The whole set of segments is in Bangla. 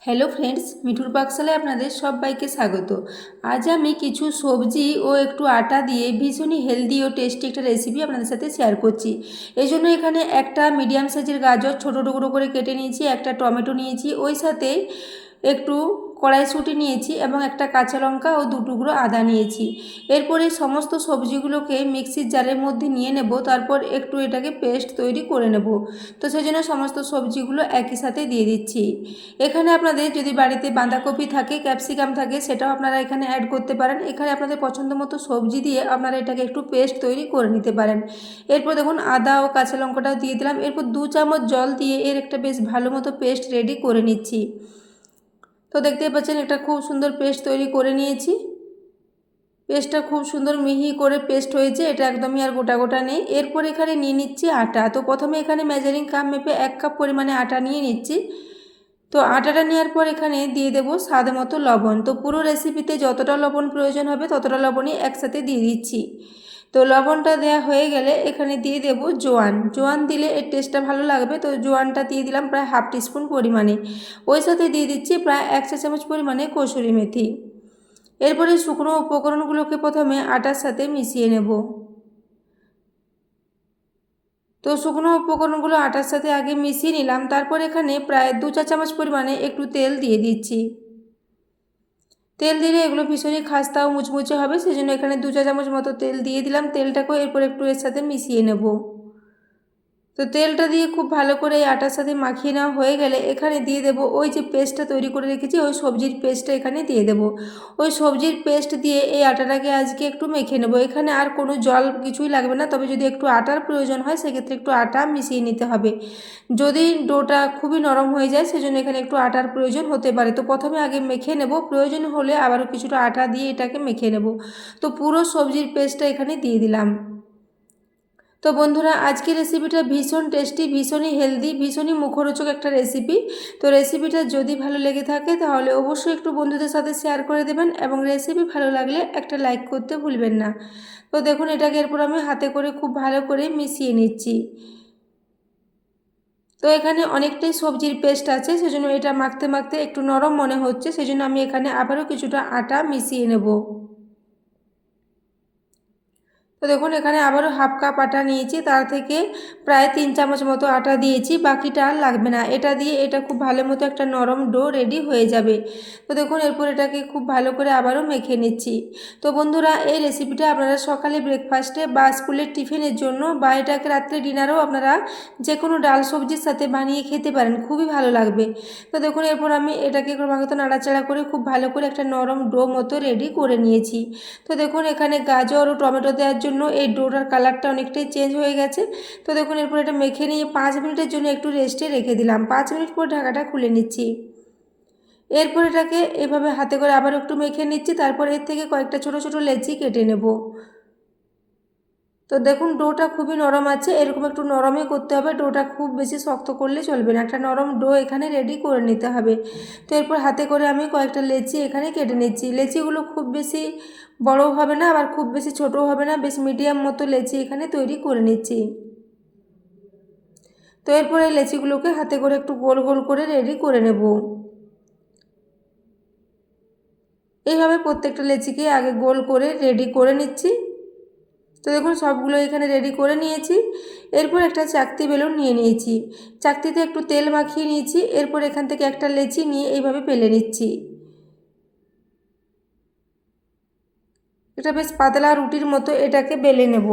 হ্যালো ফ্রেন্ডস, মিঠুর পাকশালায় আপনাদের সবাইকে স্বাগত। আজ আমি কিছু সবজি ও একটু আটা দিয়ে ভীষণই হেলদি ও টেস্টি একটা রেসিপি আপনাদের সাথে শেয়ার করছি। এই জন্য এখানে একটা মিডিয়াম সাইজের গাজর ছোটো টুকরো করে কেটে নিয়েছি, একটা টমেটো নিয়েছি, ওই সাথে একটু কড়াইশুঁটি নিয়েছি এবং একটা কাঁচা লঙ্কা ও দু টুকরো আদা নিয়েছি। এরপরে সমস্ত সবজিগুলোকে মিক্সির জারের মধ্যে নিয়ে নেব, তারপর একটু এটাকে পেস্ট তৈরি করে নেব। তো সেই জন্য সমস্ত সবজিগুলো একই সাথে দিয়ে দিচ্ছি। এখানে আপনাদের যদি বাড়িতে বাঁধাকপি থাকে, ক্যাপসিকাম থাকে, সেটাও আপনারা এখানে অ্যাড করতে পারেন। এখানে আপনাদের পছন্দ মতো সবজি দিয়ে আপনারা এটাকে একটু পেস্ট তৈরি করে নিতে পারেন। এরপর দেখুন আদা ও কাঁচা লঙ্কাটাও দিয়ে দিলাম। এরপর 2 চামচ জল দিয়ে এর একটা বেশ ভালো মতো পেস্ট রেডি করে নিচ্ছি। তো দেখতেই পাচ্ছেন একটা খুব সুন্দর পেস্ট তৈরি করে নিয়েছি। পেস্টটা খুব সুন্দর মিহি করে পেস্ট হয়েছে, এটা একদমই আর গোটা গোটা নেই। এরপর এখানে নিয়ে নিচ্ছি আটা। তো প্রথমে এখানে মেজারিং কাপ মেপে 1 কাপ পরিমাণে আটা নিয়ে নিচ্ছি। তো আটাটা নেওয়ার পর এখানে দিয়ে দেব স্বাদ মতো লবণ। তো পুরো রেসিপিতে যতটা লবণ প্রয়োজন হবে ততটা লবণই একসাথে দিয়ে দিচ্ছি। তো লবণটা দেওয়া হয়ে গেলে এখানে দিয়ে দেব জোয়ান। জোয়ান দিলে এর টেস্টটা ভালো লাগবে। তো জোয়ানটা দিয়ে দিলাম প্রায় হাফ টিস্পুন পরিমাণে। ওই সাথে দিয়ে দিচ্ছি প্রায় 1 চা চামচ পরিমাণে কসুরি মেথি। এরপরে শুকনো উপকরণগুলোকে প্রথমে আটার সাথে মিশিয়ে নেব। তো শুকনো উপকরণগুলো আটার সাথে আগে মিশিয়ে নিলাম, তারপর এখানে প্রায় 2 চা চামচ পরিমাণে একটু তেল দিয়ে দিচ্ছি। তেল দিলে এগুলো ভীষণই খাস্তা ও মুচমুচে হবে, সেজন্য এখানে 2 চা চামচ মতো তেল দিয়ে দিলাম। তেলটাকেও এরপর একটু এর সাথে মিশিয়ে নেব। তো তেলটা দিয়ে খুব ভালো করে এই আটার সাথে মাখিয়ে নেওয়া হয়ে গেলে এখানে দিয়ে দেব ওই যে পেস্টটা তৈরি করে রেখেছি, ওই সবজির পেস্টটা এখানে দিয়ে দেব। ওই সবজির পেস্ট দিয়ে এই আটাটাকে আজকে একটু মেখে নেব। এখানে আর কোনো জল কিছুই লাগবে না, তবে যদি একটু আটার প্রয়োজন হয় সেক্ষেত্রে একটু আটা মিশিয়ে নিতে হবে। যদি ডোটা খুবই নরম হয়ে যায় সেজন্য এখানে একটু আটার প্রয়োজন হতে পারে। তো প্রথমে আগে মেখে নেব, প্রয়োজন হলে আবারও কিছুটা আটা দিয়ে এটাকে মেখে নেব। তো পুরো সবজির পেস্টটা এখানে দিয়ে দিলাম। তো বন্ধুরা, আজকের রেসিপিটা ভীষণ টেস্টি, ভীষণই হেলদি, ভীষণই মুখরোচক একটা রেসিপি। তো রেসিপিটা যদি ভালো লেগে থাকে তাহলে অবশ্যই একটু বন্ধুদের সাথে শেয়ার করে দেবেন এবং রেসিপি ভালো লাগলে একটা লাইক করতে ভুলবেন না। তো দেখুন এটাকে এরপর আমি হাতে করে খুব ভালো করে মিশিয়ে নিচ্ছি। তো এখানে অনেকটাই সবজির পেস্ট আছে, সেজন্য এটা মাখতে মাখতে একটু নরম মনে হচ্ছে, সেজন্য আমি এখানে আবারও কিছুটা আটা মিশিয়ে নেব। তো দেখুন এখানে আবারও হাফ কাপ আটা নিয়েছি, তার থেকে প্রায় 3 চামচ মতো আটা দিয়েছি, বাকিটা আর লাগবে না। এটা দিয়ে এটা খুব ভালো মতো একটা নরম ডো রেডি হয়ে যাবে। তো দেখুন এরপর এটাকে খুব ভালো করে আবারও মেখে নিচ্ছি। তো বন্ধুরা, এই রেসিপিটা আপনারা সকালে ব্রেকফাস্টে বা স্কুলের টিফিনের জন্য বা এটাকে রাত্রে ডিনারেও আপনারা যে কোনো ডাল সবজির সাথে বানিয়ে খেতে পারেন, খুবই ভালো লাগবে। তো দেখুন এরপর আমি এটাকে ক্রমাগত নাড়াচাড়া করে খুব ভালো করে একটা নরম ডো মতো রেডি করে নিয়েছি। তো দেখুন এখানে গাজর ও টমেটো দেওয়ার জন্য এই ডোটার কালারটা অনেকটাই চেঞ্জ হয়ে গেছে। তো দেখুন এরপর এটা মেখে নিয়ে 5 মিনিটের জন্য একটু রেস্টে রেখে দিলাম। 5 মিনিট পর ঢাকাটা খুলে নিচ্ছি। এরপর এটাকে এভাবে হাতে করে আবার একটু মেখে নিচ্ছি, তারপর এর থেকে কয়েকটা ছোট ছোট লেচি কেটে নেব। তো দেখুন ডোটা খুবই নরম আছে, এরকম একটু নরমই করতে হবে। ডোটা খুব বেশি শক্ত করলে চলবে না, একটা নরম ডো এখানে রেডি করে নিতে হবে। তো এরপর হাতে করে আমি কয়েকটা লেচি এখানে কেটে নিচ্ছি। লেচিগুলো খুব বেশি বড়ও হবে না, আবার খুব বেশি ছোটও হবে না, বেশ মিডিয়াম মতো লেচি এখানে তৈরি করে নিচ্ছি। তো এরপর এই লেচিগুলোকে হাতে করে একটু গোল গোল করে রেডি করে নেব। এইভাবে প্রত্যেকটা লেচিকে আগে গোল করে রেডি করে নিচ্ছি। তো দেখুন সবগুলো এখানে রেডি করে নিয়েছি। এরপর একটা চাকতি বেলুন নিয়ে নিয়েছি, চাকতিতে একটু তেল মাখিয়ে নিয়েছি। এরপর এখান থেকে একটা লেচি নিয়ে এইভাবে বেলে নিচ্ছি। এটা বেশ পাতলা রুটির মতো এটাকে বেলে নেব।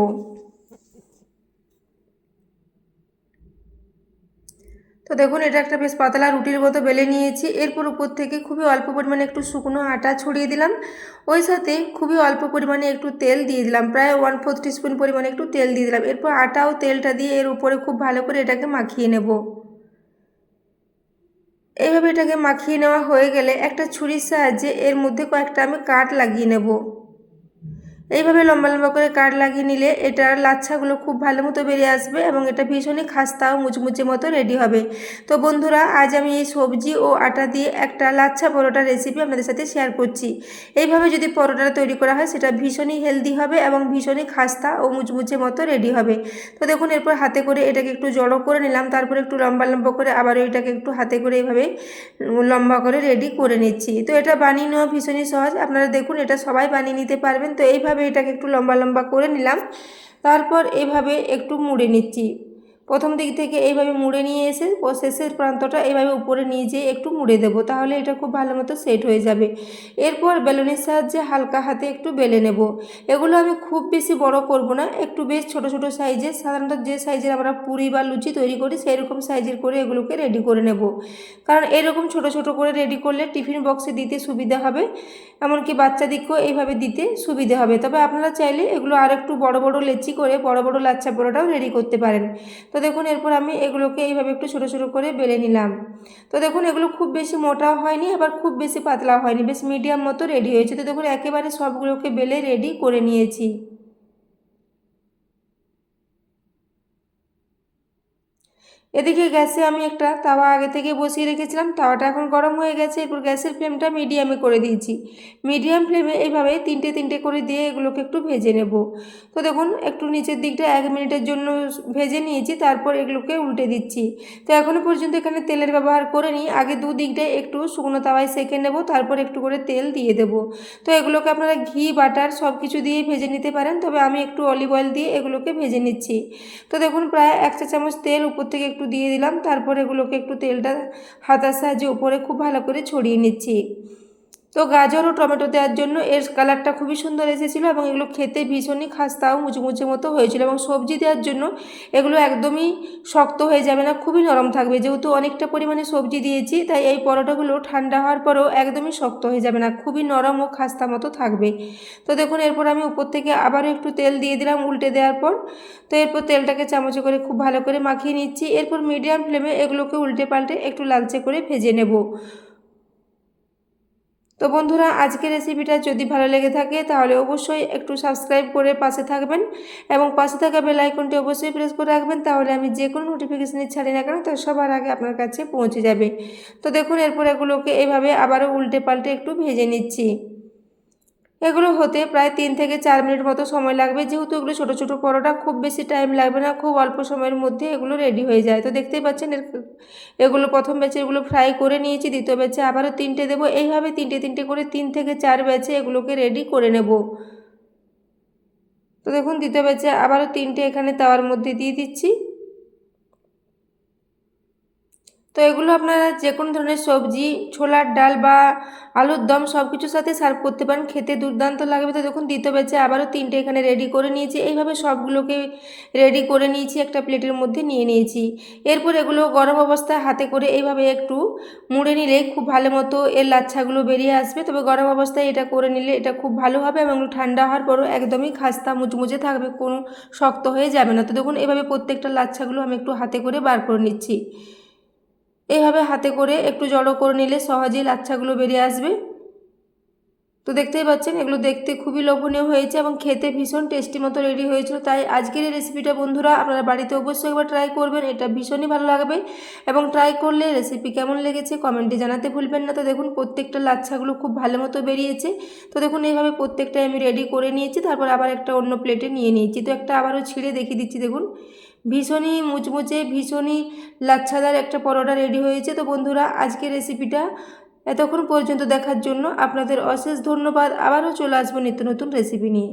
তো দেখুন এটা একটা বেশ পাতলা রুটির মতো বেলে নিয়েছি। এরপর উপর থেকে খুবই অল্প পরিমাণে একটু শুকনো আটা ছড়িয়ে দিলাম, ওই সাথে খুবই অল্প পরিমাণে একটু তেল দিয়ে দিলাম, প্রায় 1/4 টিস্পুন পরিমাণে একটু তেল দিয়ে দিলাম। এরপর আটা ও তেলটা দিয়ে এর উপরে খুব ভালো করে এটাকে মাখিয়ে নেব। এইভাবে এটাকে মাখিয়ে নেওয়া হয়ে গেলে একটা ছুরির সাহায্যে এর মধ্যে কয়েকটা আমি কাট লাগিয়ে নেব। এইভাবে লম্বা লম্বা করে কাট লাগিয়ে নিলে এটার লাচ্ছাগুলো খুব ভালো মতো বেরিয়ে আসবে এবং এটা ভীষণই খাস্তা ও মুচমুচে মতো রেডি হবে। তো বন্ধুরা, আজ আমি এই সবজি ও আটা দিয়ে একটা লাচ্ছা পরোটা রেসিপি আপনাদের সাথে শেয়ার করছি। এইভাবে যদি পরোটাটা তৈরি করা হয় সেটা ভীষণই হেলদি হবে এবং ভীষণই খাস্তা ও মুচমুচে মতো রেডি হবে। তো দেখুন, এরপর হাতে করে এটাকে একটু জড়ো করে নিলাম, তারপর একটু লম্বা লম্বা করে আবারও এটাকে একটু হাতে করে এইভাবে লম্বা করে রেডি করে নিচ্ছি। তো এটা বানিয়ে নেওয়া ভীষণই সহজ, আপনারা দেখুন এটা সবাই বানিয়ে নিতে পারবেন। তো এইভাবে এটাকে একটু লম্বা লম্বা করে নিলাম, তারপর এইভাবে একটু মুড়ে নিচ্ছি। প্রথম দিক থেকে এইভাবে মুড়ে নিয়ে এসে শেষের প্রান্তটা এইভাবে উপরে নিয়ে যেয়ে একটু মুড়ে দেবো, তাহলে এটা খুব ভালো মতো সেট হয়ে যাবে। এরপর বেলুনের সাহায্যে হালকা হাতে একটু বেলে নেব। এগুলো আমি খুব বেশি বড় করব না, একটু বেশ ছোট ছোট সাইজের, সাধারণত যে সাইজের আমরা পুরি বা লুচি তৈরি করি সেই রকম সাইজের করে এগুলোকে রেডি করে নেব। কারণ এরকম ছোট ছোট করে রেডি করলে টিফিন বক্সে দিতে সুবিধা হবে, এমনকি বাচ্চাদেরকেও এইভাবে দিতে সুবিধে হবে। তবে আপনারা চাইলে এগুলো আর একটু বড় বড় লেচি করে বড় বড় লাচ্ছা পরোটাও রেডি করতে পারেন। তো দেখুন, এরপর আমি এগুলোকে এইভাবে একটু ছোটো ছোটো করে বেলে নিলাম। তো দেখুন, এগুলো খুব বেশি মোটাও হয়নি আবার খুব বেশি পাতলাও হয়নি, বেশ মিডিয়াম মতো রেডি হয়েছে। তো দেখুন, একেবারে সবগুলোকে বেলে রেডি করে নিয়েছি। এদিকে গ্যাসে আমি একটা তাওয়া আগে থেকে বসিয়ে রেখেছিলাম, তাওয়াটা এখন গরম হয়ে গেছে। এরপর গ্যাসের ফ্লেমটা মিডিয়ামে করে দিয়েছি। মিডিয়াম ফ্লেমে এইভাবে তিনটে তিনটে করে দিয়ে এগুলোকে একটু ভেজে নেব। তো দেখুন, একটু নিচের দিকটা 1 মিনিটের জন্য ভেজে নিয়েছি, তারপর এগুলোকে উল্টে দিচ্ছি। তো এখনও পর্যন্ত এখানে তেলের ব্যবহার করে নিই, আগে দুদিকটায় একটু শুকনো তাওয়ায় সেঁকে নেব, তারপর একটু করে তেল দিয়ে দেব। তো এগুলোকে আপনারা ঘি বাটার সব কিছু দিয়ে ভেজে নিতে পারেন, তবে আমি একটু অলিভ অয়েল দিয়ে এগুলোকে ভেজে নিচ্ছি। তো দেখুন, প্রায় 1 চা চামচ তেল উপর থেকে একটু দিয়ে দিলাম, তারপর এগুলোকে একটু তেলটা হাতার সাহায্যে উপরে খুব ভালো করে ছড়িয়ে নিচ্ছি। তো গাজর ও টমেটো দেওয়ার জন্য এর কালারটা খুবই সুন্দর এসেছিলো এবং এগুলো খেতে ভীষণই খাস্তাও মুচমুচে মতো হয়েছিল। এবং সবজি দেওয়ার জন্য এগুলো একদমই শক্ত হয়ে যাবে না, খুবই নরম থাকবে। যেহেতু অনেকটা পরিমাণে সবজি দিয়েছি, তাই এই পরোটাগুলো ঠান্ডা হওয়ার পরেও একদমই শক্ত হয়ে যাবে না, খুবই নরম ও খাস্তা মতো থাকবে। তো দেখুন, এরপর আমি উপর থেকে আবারও একটু তেল দিয়ে দিলাম উল্টে দেওয়ার পর। তো এরপর তেলটাকে চামচে করে খুব ভালো করে মাখিয়ে নিচ্ছি। এরপর মিডিয়াম ফ্লেমে এগুলোকে উল্টে পাল্টে একটু লালচে করে ভেজে নেব। তো বন্ধুরা, আজকের রেসিপিটা যদি ভালো লেগে থাকে তাহলে অবশ্যই একটু সাবস্ক্রাইব করে পাশে থাকবেন এবং পাশে থাকা বেল আইকনটি অবশ্যই প্রেস করে রাখবেন, তাহলে আমি যে কোনো নোটিফিকেশানে ছাড়ি না কেন তার সবার আগে আপনার কাছে পৌঁছে যাবে। তো দেখুন, এরপর এগুলোকে এইভাবে আবারও উল্টে পাল্টে একটু ভেজে নিচ্ছি। এগুলো হতে প্রায় 3 থেকে 4 মিনিট মতো সময় লাগবে, যেহেতু এগুলো ছোটো ছোটো পরোটা, খুব বেশি টাইম লাগবে না, খুব অল্প সময়ের মধ্যে এগুলো রেডি হয়ে যায়। তো দেখতেই পাচ্ছেন এগুলো প্রথম ব্যাচে এগুলো ফ্রাই করে নিয়েছি, দ্বিতীয় ব্যাচে আবারও 3টে দেবো। এইভাবে 3টে 3টে করে 3 থেকে 4 ব্যাচে এগুলোকে রেডি করে নেব। তো দেখুন, দ্বিতীয় ব্যাচে আবারও 3টে এখানে তাওয়ার মধ্যে দিয়ে দিচ্ছি। তো এগুলো আপনারা যে কোনো ধরনের সবজি, ছোলার ডাল বা আলুর দম সব কিছুর সাথে সার্ভ করতে পারেন, খেতে দুর্দান্ত লাগবে। তো দেখুন, দ্বিতীয় ব্যাচে আবারও 3টে এখানে রেডি করে নিয়েছি। এইভাবে সবগুলোকে রেডি করে নিয়েছি, একটা প্লেটের মধ্যে নিয়ে নিয়েছি। এরপর এগুলো গরম অবস্থায় হাতে করে এইভাবে একটু মুড়ে নিলে খুব ভালো মতো এর লাচ্ছাগুলো বেরিয়ে আসবে। তবে গরম অবস্থায় এটা করে নিলে এটা খুব ভালো হবে এবং ঠান্ডা হওয়ার পরও একদমই খাস্তা মুচমুচে থাকবে, কোনো শক্ত হয়ে যাবে না। তো দেখুন, এভাবে প্রত্যেকটা লাচ্ছাগুলো আমি একটু হাতে করে বার করে নিচ্ছি। এইভাবে হাতে করে একটু জড়ো করে নিলে সহজেই লাচ্ছাগুলো বেরিয়ে আসবে। তো দেখতেই পাচ্ছেন এগুলো দেখতে খুবই লোভনীয় হয়েছে এবং খেতে ভীষণ টেস্টি মতো রেডি হয়েছিল। তাই আজকের এই রেসিপিটা বন্ধুরা আপনারা বাড়িতে অবশ্যই একবার ট্রাই করবেন, এটা ভীষণই ভালো লাগবে। এবং ট্রাই করলে রেসিপি কেমন লেগেছে কমেন্টে জানাতে ভুলবেন না। তো দেখুন, প্রত্যেকটা লাচ্ছাগুলো খুব ভালো মতো বেরিয়েছে। তো দেখুন, এইভাবে প্রত্যেকটাই আমি রেডি করে নিয়েছি, তারপর আবার একটা অন্য প্লেটে নিয়ে নিয়েছি। তো একটা আবারও ছিঁড়ে দেখিয়ে দিচ্ছি। দেখুন, ভীষণই মুচমুচে ভীষণই লাচ্ছাদার একটা পরোটা রেডি হয়েছে। তো বন্ধুরা, আজকের রেসিপিটা এতক্ষণ পর্যন্ত দেখার জন্য আপনাদের অশেষ ধন্যবাদ। আবারও চলে আসবো নিত্য নতুন রেসিপি নিয়ে।